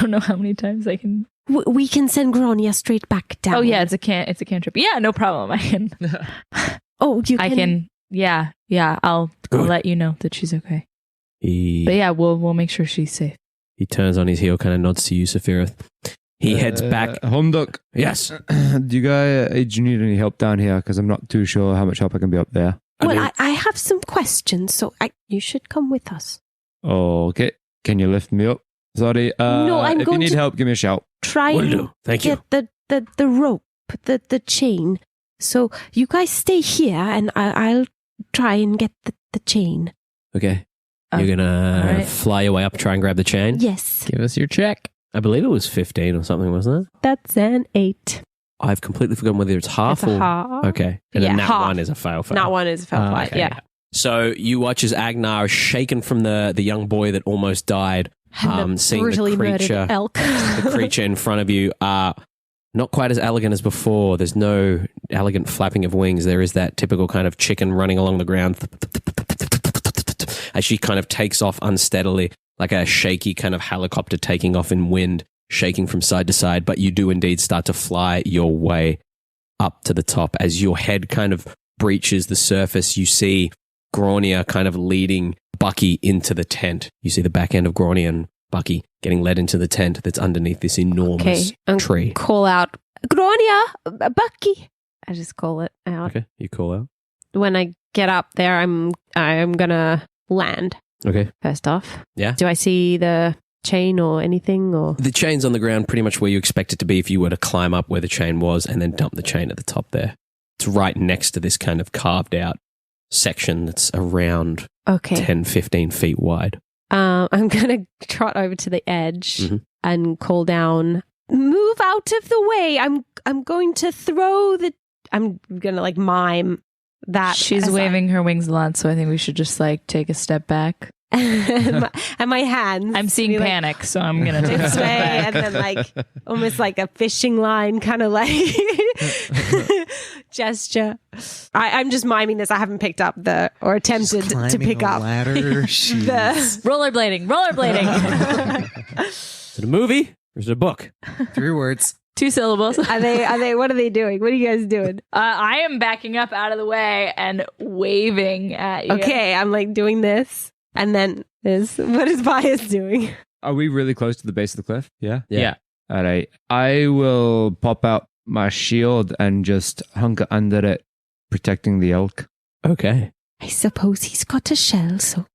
know how many times I can. We can send Grania straight back down. Oh yeah, it's a cantrip. Yeah, no problem. I can. Oh, you can. I can. Yeah. I'll Good. let you know that she's okay. But He yeah, we'll make sure she's safe. turns on his heel, kind of nods to you, Safirith. He heads back. Homduck, Yes. do you need any help down here? Because I'm not too sure how much help I can be up there. Well, I have some questions, so you should come with us. Oh, okay. Can you lift me up? Sorry. No, I'm if you going need to- help, give me a shout. Try Will and do. Thank you. get the rope, the chain. So you guys stay here, and I'll try and get the chain. Okay. You're going to alright. fly your way up, try and grab the chain? Yes, Give us your check. I believe it was 15 or something, wasn't it? that's an 8. I've completely forgotten whether it's half It's a or... half. Okay. And Yeah, then that half. one is a fail. Not one is a fell flight. Okay. Yeah. So you watch as Agenar is shaken from the young boy that almost died, And the seeing the brutally murdered creature, elk. the creature in front of you. Not quite as elegant as before. There's no elegant flapping of wings. There is that typical kind of chicken running along the ground as she kind of takes off unsteadily, like a shaky kind of helicopter taking off in wind, shaking from side to side. But you do indeed start to fly your way up to the top as your head kind of breaches the surface, you see Grania kind of leading Bucky into the tent. You see the back end of Grania and Bucky getting led into the tent that's underneath this enormous tree. Call out, Grania, Bucky. I just call it out. Okay, you call out. When I get up there, I'm gonna land. Okay. First off. Yeah. Do I see the chain or anything? Or The chain's on the ground pretty much where you expect it to be if you were to climb up where the chain was and then dump the chain at the top there. It's right next to this kind of carved out section that's around 10, 15 feet wide. I'm going to trot over to the edge and call down, move out of the way. I'm going to throw the... I'm going to like mime that. She's waving her wings a lot, so I think we should just like take a step back. and my hands. I'm seeing panic, so I'm going to take a this step way, back. and then like almost like a fishing line kind of like gesture. I'm just miming this. I haven't picked up or attempted to pick up ladder. the Rollerblading. Is it a movie or is it a book? 3 words. 2 syllables. Are they? What are they doing? What are you guys doing? I am backing up out of the way and waving at you. Okay, I'm like doing this, and then what is Bias doing? Are we really close to the base of the cliff? Yeah? Yeah. All right. I will pop out my shield and just hunker under it, protecting the elk. Okay. I suppose he's got a shell, so.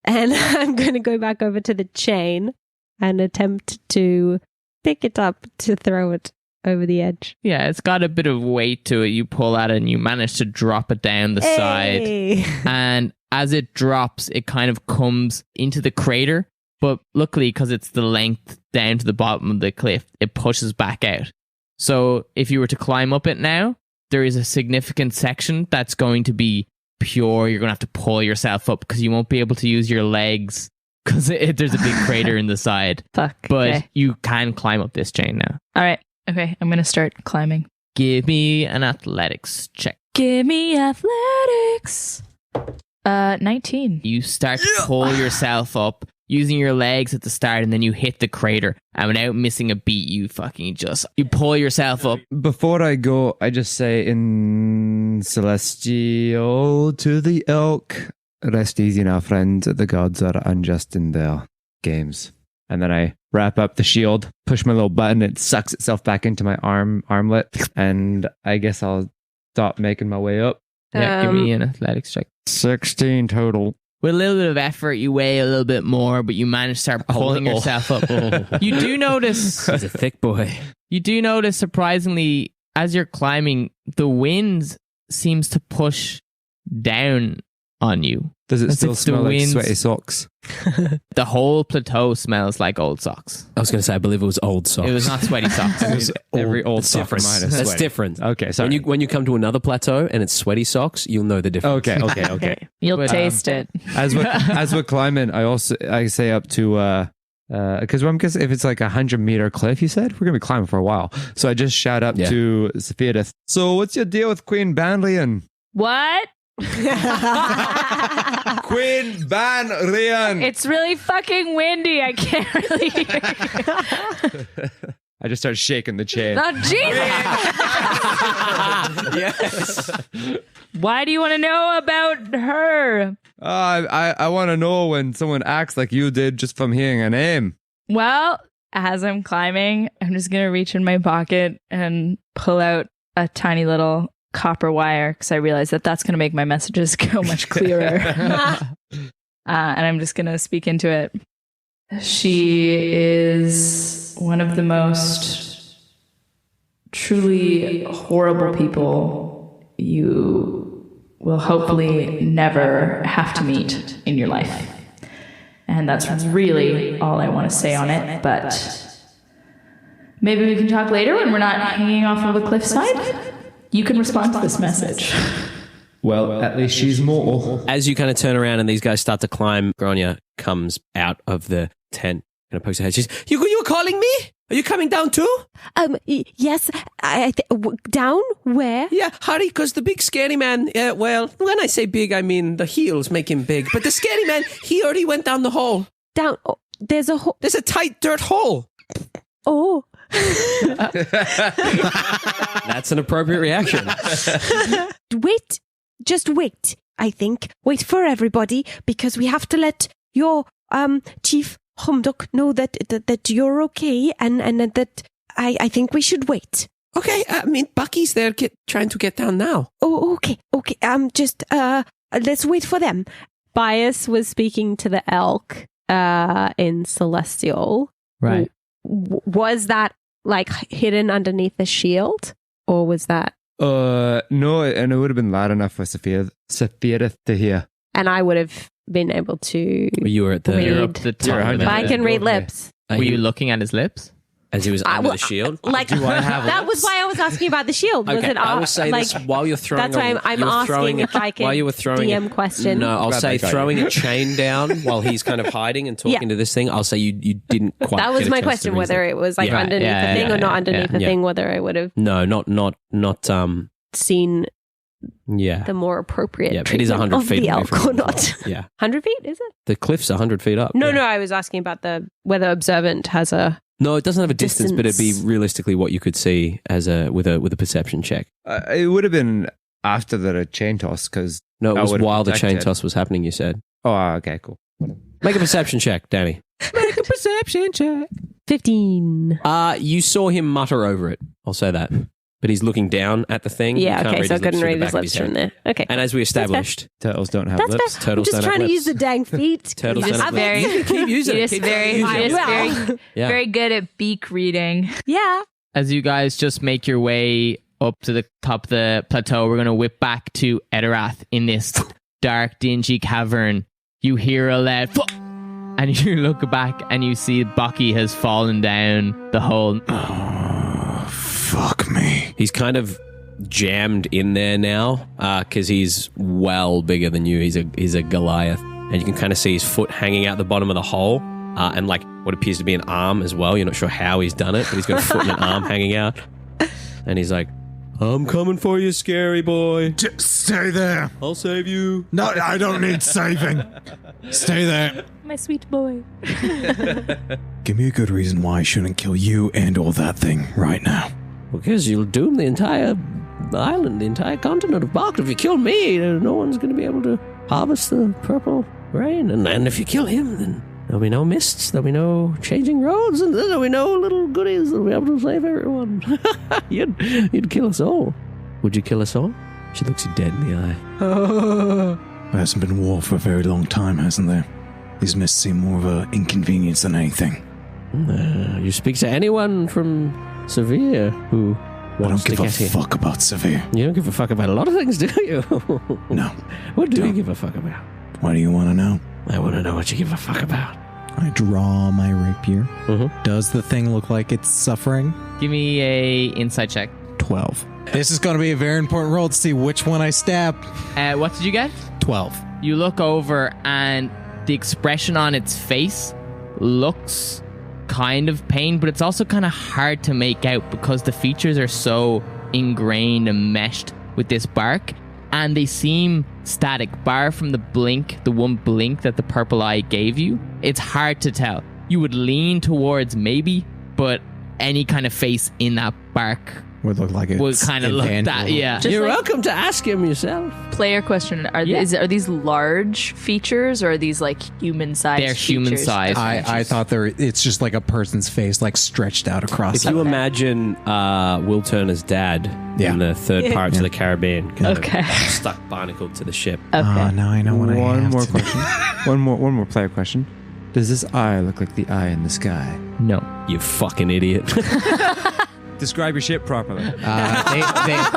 And I'm going to go back over to the chain and attempt to pick it up to throw it over the edge. Yeah, it's got a bit of weight to it. You pull at it and you manage to drop it down the side. And as it drops, it kind of comes into the crater. But luckily, because it's the length down to the bottom of the cliff, it pushes back out. So if you were to climb up it now, there is a significant section that's going to be pure. You're going to have to pull yourself up because you won't be able to use your legs because there's a big crater in the side. Fuck. But okay. you can climb up this chain now. All right. Okay, I'm going to start climbing. Give me an athletics check. Give me athletics. 19. You start to pull yourself up using your legs at the start, and then you hit the crater, and without missing a beat, you pull yourself up. Before I go, I just say in Celestial to the elk, rest easy now, friend. The gods are unjust in their games. And then I wrap up the shield, push my little button, it sucks itself back into my armlet, and I guess I'll stop making my way up. Yeah, give me an athletics check. 16 total. With a little bit of effort, you weigh a little bit more, but you manage to start pulling yourself up. You do notice... He's a thick boy. You do notice, surprisingly, as you're climbing, the wind seems to push down on you. Does it As still if the smell like winds- sweaty socks? The whole plateau smells like old socks. I was going to say, I believe it was old socks. It was not sweaty socks. It was every old That's sock of different. mine is That's sweaty. different. Okay, sorry. When you come to another plateau and it's sweaty socks, you'll know the difference. Okay. You'll But, taste it. As we're climbing, I say up to because I'm guessing if it's like 100-meter cliff, you said we're gonna be climbing for a while. So I just shout up to Safirith. So what's your deal with Queen Banlian? What? Queen Banlian. It's really fucking windy. I can't really hear you. I just start shaking the chain. Oh, Jesus! Yes. Why do you want to know about her? I want to know when someone acts like you did just from hearing a name. Well, as I'm climbing, I'm just going to reach in my pocket and pull out a tiny little copper wire because I realize that that's going to make my messages go much clearer. And I'm just going to speak into it. She is one of the most truly horrible people you will hopefully never have to meet in your life. And that's really all I want to say on it, but maybe we can talk later when we're not hanging off of a cliffside. You can respond to this message. Well, at least she's mortal. As you kind of turn around and these guys start to climb, Grania comes out of the tent and pokes her head. She's, you calling me? Are you coming down too? Yes. Down? Where? Yeah, hurry, because the big scary man, well, when I say big, I mean the heels make him big. But the scary man, he already went down the hole. Down. Oh, there's a hole. There's a tight dirt hole. Oh. That's an appropriate reaction. Wait, just wait, I think. Wait for everybody, because we have to let your Chief Humduk know that you're okay, and that I think we should wait. Okay, I mean, Bucky's there trying to get down now. Oh, okay. Just, let's wait for them. Bias was speaking to the elk in Celestial. Right. Was that like hidden underneath the shield? Or was that... No, and it would have been loud enough for Safirith to hear. And I would have been able to You were at the... read. You're up the top of But I it. can read lips. Were you looking at his lips? As he was under the shield? Like, that was why I was asking about the shield. Was Okay, it I will say like, this while you're throwing... That's why I'm asking if I can while you were throwing DM question. No, I'll Grab say that guy. throwing a chain down while he's kind of hiding and talking to this thing. I'll say you didn't quite. That was get a my chance to question, reason. whether it was like Yeah. underneath Yeah, the thing yeah, or not yeah, underneath the yeah. thing, whether I would have No, not. seen Yeah, the more appropriate yeah. It is treatment 100 of feet the away elk from or the not. floor. Yeah, 100 feet, is it? the cliff's 100 feet up. No, yeah. no, I was asking about whether Observant has a... No, it doesn't have a distance, but it'd be Distance. realistically what you could see as with a perception check. It would have been after the chain toss, because... No, it I was would've while the chain protected. toss was happening. You said. Oh, okay, cool. Make a perception check, Danny. Make a perception check. 15. You saw him mutter over it. I'll say that. But he's looking down at the thing. You Yeah, can't okay, read so I his lips couldn't through the read his back of lips head. from there. Okay. And as we established, Turtles don't have That's lips. fair. I'm Turtles just don't trying have to use lips. the dang feet. turtles You don't just have very- lips. Keep using You're it. just Keep very, using it. Yeah. very good at beak reading. Yeah. As you guys just make your way up to the top of the plateau, we're going to whip back to Etterath in this dark, dingy cavern. You hear a loud fuck, and you look back and you see Bucky has fallen down the hole. Fuck me. He's kind of jammed in there now because he's well bigger than you. He's a Goliath, and you can kind of see his foot hanging out the bottom of the hole, and like what appears to be an arm as well. You're not sure how he's done it, but he's got a foot and an arm hanging out, and he's like, "I'm coming for you, scary boy. Stay there. I'll save you." No, I don't need saving. Stay there. My sweet boy. Give me a good reason why I shouldn't kill you and all that thing right now. Because you'll doom the entire island, the entire continent of Bark. If you kill me, no one's going to be able to harvest the purple rain. And if you kill him, then there'll be no mists, there'll be no changing roads, and there'll be no little goodies that'll be able to save everyone. You'd kill us all. Would you kill us all? She looks you dead in the eye. There hasn't been war for a very long time, hasn't there? These mists seem more of an inconvenience than anything. You speak to anyone from Severe who I wants don't to give a get here. fuck about Severe. You don't give a fuck about a lot of things, do you? No. What do you Don't. give a fuck about? Why do you want to know? I want to know what you give a fuck about. I draw my rapier. Mhm. Does the thing look like it's suffering? Give me a insight check. 12. This is going to be a very important roll to see which one I stab. What did you get? 12. You look over and the expression on its face looks kind of pain, but it's also kind of hard to make out because the features are so ingrained and meshed with this bark, and they seem static. Bar from the blink, the one blink that the purple eye gave you, it's hard to tell. You would lean towards maybe, but any kind of face in that bark Would look like it's would kind of look that, intangible. yeah. Just You're like- welcome to ask him yourself. Player question: Are Yeah. are these large features or are these like human-sized? They're human-sized. I thought it's just like a person's face, like stretched out across. If you imagine Will Turner's dad Yeah. in the third Pirates of the Caribbean, kind Okay. of stuck barnacled to the ship. Okay. Now I know what I One have more to do. question. one more player question. Does this eye look like the eye in the sky? No. You fucking idiot. Describe your ship properly.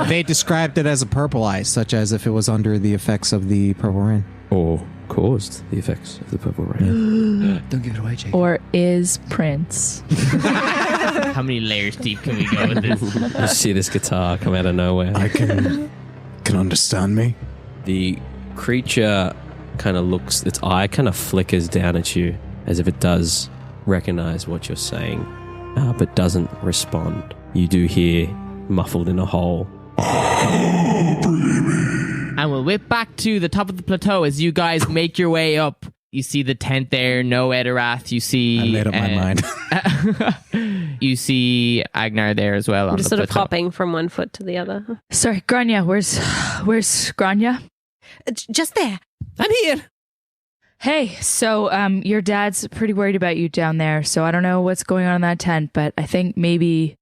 They described it as a purple eye, such as if it was under the effects of the purple rain. Or caused the effects of the purple rain. Don't give it away, Jake. Or is Prince? How many layers deep can we go with this? You see this guitar come out of nowhere. I can understand me. The creature kind of looks, its eye kind of flickers down at you as if it does recognize what you're saying, but doesn't respond. You do hear, muffled in a hole, And we'll whip back to the top of the plateau as you guys make your way up You see the tent there, no Etterath. You see... I made up my mind. You see Agenar there as well. I'm on just the sort of plateau. hopping from one foot to the other. Sorry, Grania, where's Grania? Just there. I'm here. Hey, so your dad's pretty worried about you down there, so I don't know what's going on in that tent, but I think maybe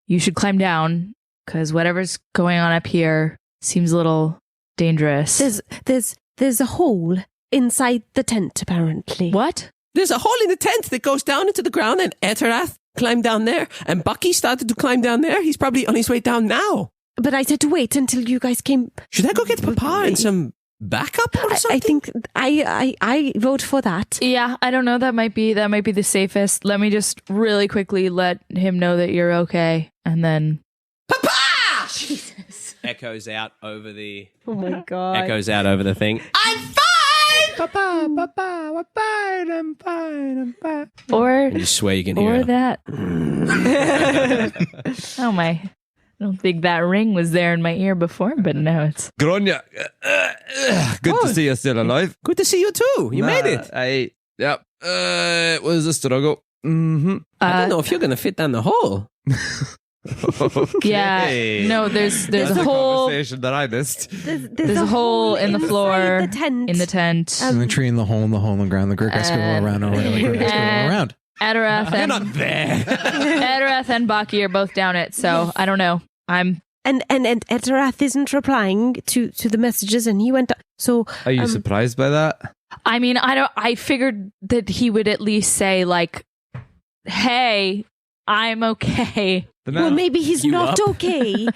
you should climb down, because whatever's going on up here seems a little dangerous. There's a hole inside the tent, apparently. What? There's a hole in the tent that goes down into the ground, and Etterath climbed down there, and Bucky started to climb down there. He's probably on his way down now. But I said to wait until you guys came. Should I go get Papa and some backup or something? I think I vote for that. Yeah, I don't know. That might be the safest. Let me just really quickly let him know that you're okay, and then Papa! Jesus. Echoes out over the. Oh my god. Echoes out over the thing. I'm fine. Papa, I'm fine. or And you swear you can hear or her. that. Oh my! I don't think that ring was there in my ear before, but now it's. Grania, good to see you still alive. Good to see you too. You made it. Yep. It was a struggle. Mm-hmm. I don't know if you're going to fit down the hole. Yeah, no. There's That's a hole. conversation that I missed. There's a hole in the floor inside the tent. in the tent. And the tree in the hole in the ground. The Gurk has to go around. Around. Etterath and Etterath and Baki are both down it, so I don't know. And Etterath isn't replying to the messages, and he went. So Are you surprised by that? I mean, I figured that he would at least say like, "Hey, I'm okay." well, maybe he's not okay.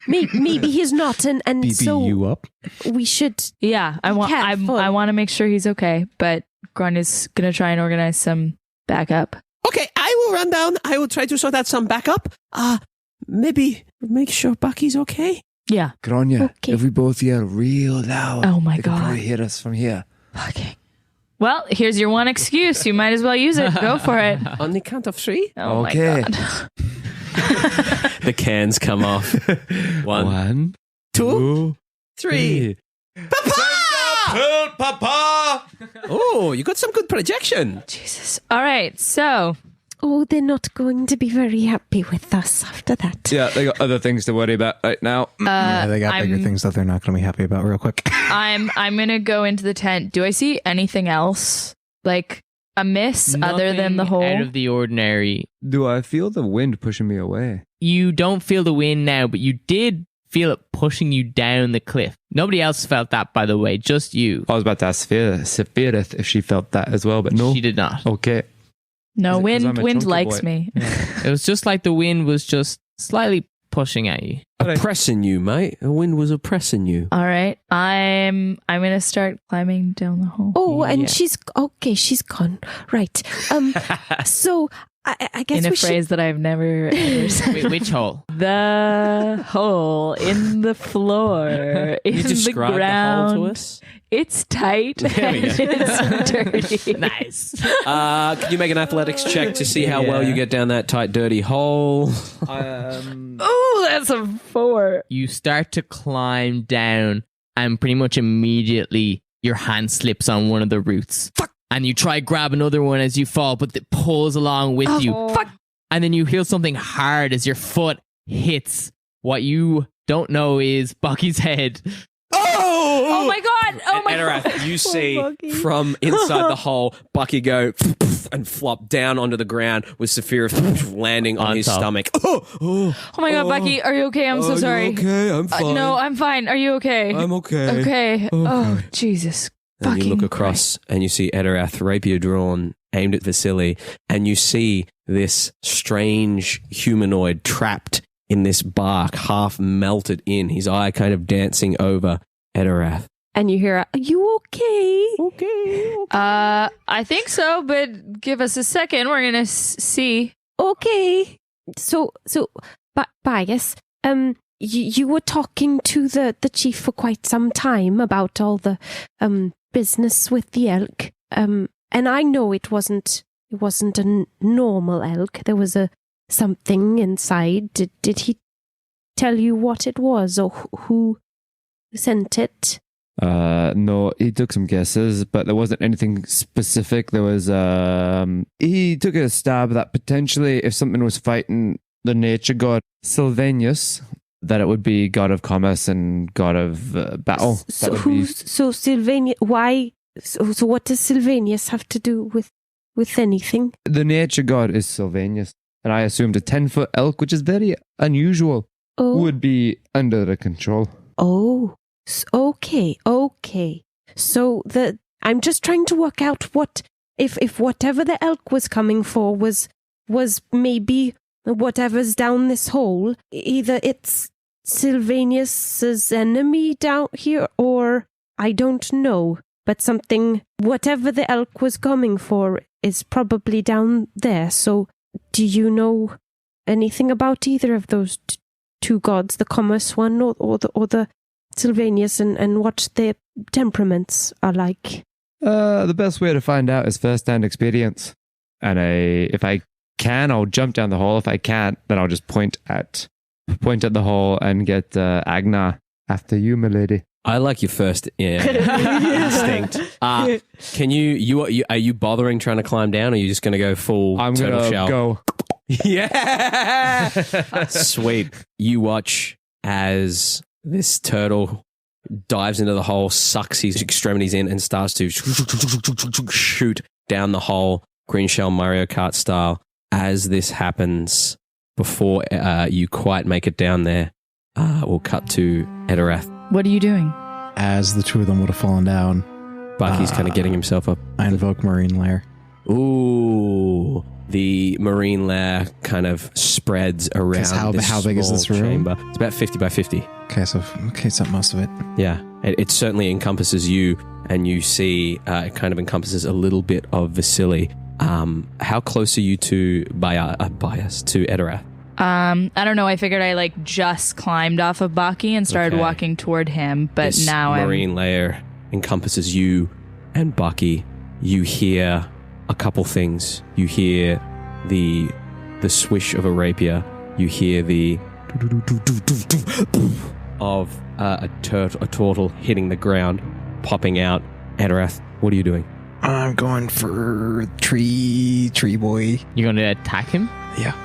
Maybe he's not, and BB so you up. we should. Yeah, I want to make sure he's okay, but Grania's gonna try and organize some backup. Okay, I will run down. I will try to sort out some backup. Maybe make sure Bucky's okay. Yeah. Grania, Okay. if we both yell real loud, Oh my they can God. probably hear us from here. Okay. Well, here's your one excuse. You might as well use it. Go for it. On the count of 3, Oh Okay. my God. the cans come off. 1, 2, 3. Papa! Oh, you got some good projection. Jesus. All right. So Oh, they're not going to be very happy with us after that. Yeah, they got other things to worry about right now. Yeah, they got bigger things that they're not going to be happy about real quick. I'm gonna go into the tent. Do I see anything else like amiss other than the Nothing hole? out of the ordinary. Do I feel the wind pushing me away? You don't feel the wind now, but you did feel it pushing you down the cliff. Nobody else felt that, by the way, just you. I was about to ask Safirith if she felt that as well, but no. She did not. Okay. No, Is it 'cause I'm a wind chunky likes boy? me. It was just like the wind was just slightly pushing at you. Oppressing you, mate. The wind was oppressing you. All right, I'm gonna start climbing down the hole. Oh, and Yeah. she's okay. She's gone. Right. So I guess In a we phrase that I've never ever said. Wait, which hole? The hole in the floor, in You the describe ground. the hole to us. It's tight There we and it's dirty. Nice. Can you make an athletics check to see how well you get down that tight, dirty hole? Oh, that's a 4. You start to climb down, and pretty much immediately your hand slips on one of the roots. Fuck! And you try grab another one as you fall, but it pulls along with you. Fuck! And then you feel something hard as your foot hits what you don't know is Bucky's head. Oh my god! Oh my god! Etterath, you see from inside the hole, Bucky go and flop down onto the ground with Safirith landing on his top. stomach. Oh my god, Bucky, are you okay? I'm so sorry. Okay, I'm fine. No, I'm fine. Are you okay? I'm okay. Okay. Oh, Jesus. And you look Fucking across and you see Etterath, rapier drawn, aimed at Vasily, and you see this strange humanoid trapped in this bark, half melted in, his eye kind of dancing over Etterath. and you hear, "Are you okay?" Okay. I think so, but give us a second. We're gonna see. Okay. So, Bias, you were talking to the chief for quite some time about all the business with the elk. And I know it wasn't a normal elk. There was something inside. Did he tell you what it was or who sent it? No, he took some guesses, but there wasn't anything specific. There was, he took a stab that potentially if something was fighting the nature god Sylvanus, that it would be god of commerce and god of battle. So Sylvanus, why? So what does Sylvanus have to do with anything? The nature god is Sylvanus, and I assumed a 10-foot elk, which is very unusual, would be under the control. Oh, okay. So I'm just trying to work out what if whatever the elk was coming for was maybe whatever's down this hole. Either it's Sylvanus's enemy down here, or I don't know. But whatever the elk was coming for is probably down there. So, do you know anything about either of those two gods, the commerce one or the Sylvanus, and what their temperaments are like? The best way to find out is first-hand experience. And if I can, I'll jump down the hole. If I can't, then I'll just point at the hole and get Agenar after you, milady. I like your first instinct. Can you are you bothering trying to climb down, or are you just going to go full turtle shell? Go. Yeah. Sweet. You watch as this turtle dives into the hole, sucks his extremities in, and starts to shoot down the hole, green shell Mario Kart style. As this happens, before you quite make it down there, we'll cut to Etterath. What are you doing? As the two of them would have fallen down, Bucky's kind of getting himself up. I invoke Marine Lair. Ooh, the marine lair kind of spreads around. How big is this room? Chamber. It's about 50 by 50. Okay, so most of it. Yeah, it certainly encompasses you, and you see it kind of encompasses a little bit of Vasily. How close are you to Bias to Etterath? I don't know. I figured I just climbed off of Baki and started walking toward him, but this now marine layer encompasses you and Bucky. You hear a couple things. You hear the swish of a rapier. You hear the of a turtle hitting the ground, popping out. Etterath, what are you doing? I'm going for tree boy. You're going to attack him? Yeah.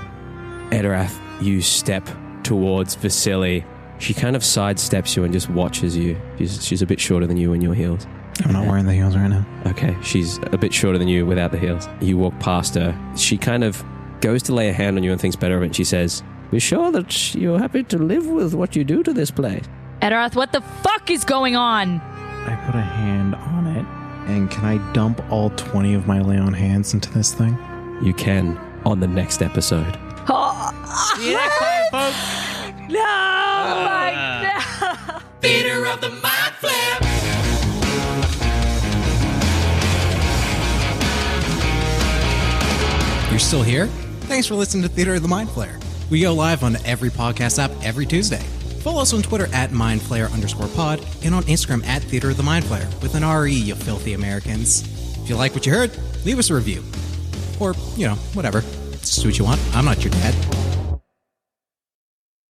Etterath, you step towards Vasily. She kind of sidesteps you and just watches you. She's a bit shorter than you in your heels. I'm not wearing the heels right now. Okay, she's a bit shorter than you without the heels. You walk past her. She kind of goes to lay a hand on you and thinks better of it. And she says, "Be sure that you're happy to live with what you do to this place." Etterath, what the fuck is going on? I put a hand on it. And can I dump all 20 of my lay on hands into this thing? You can on the next episode. See you next time, folks. No! My Theater of the Mind Flip. You're still here? Thanks for listening to Theater of the Mind Flayer. We go live on every podcast app every Tuesday. Follow us on Twitter at MindFlayer_pod and on Instagram at Theater of the Mind Flayer with an RE, you filthy Americans. If you like what you heard, leave us a review. Or, whatever. Just do what you want. I'm not your dad.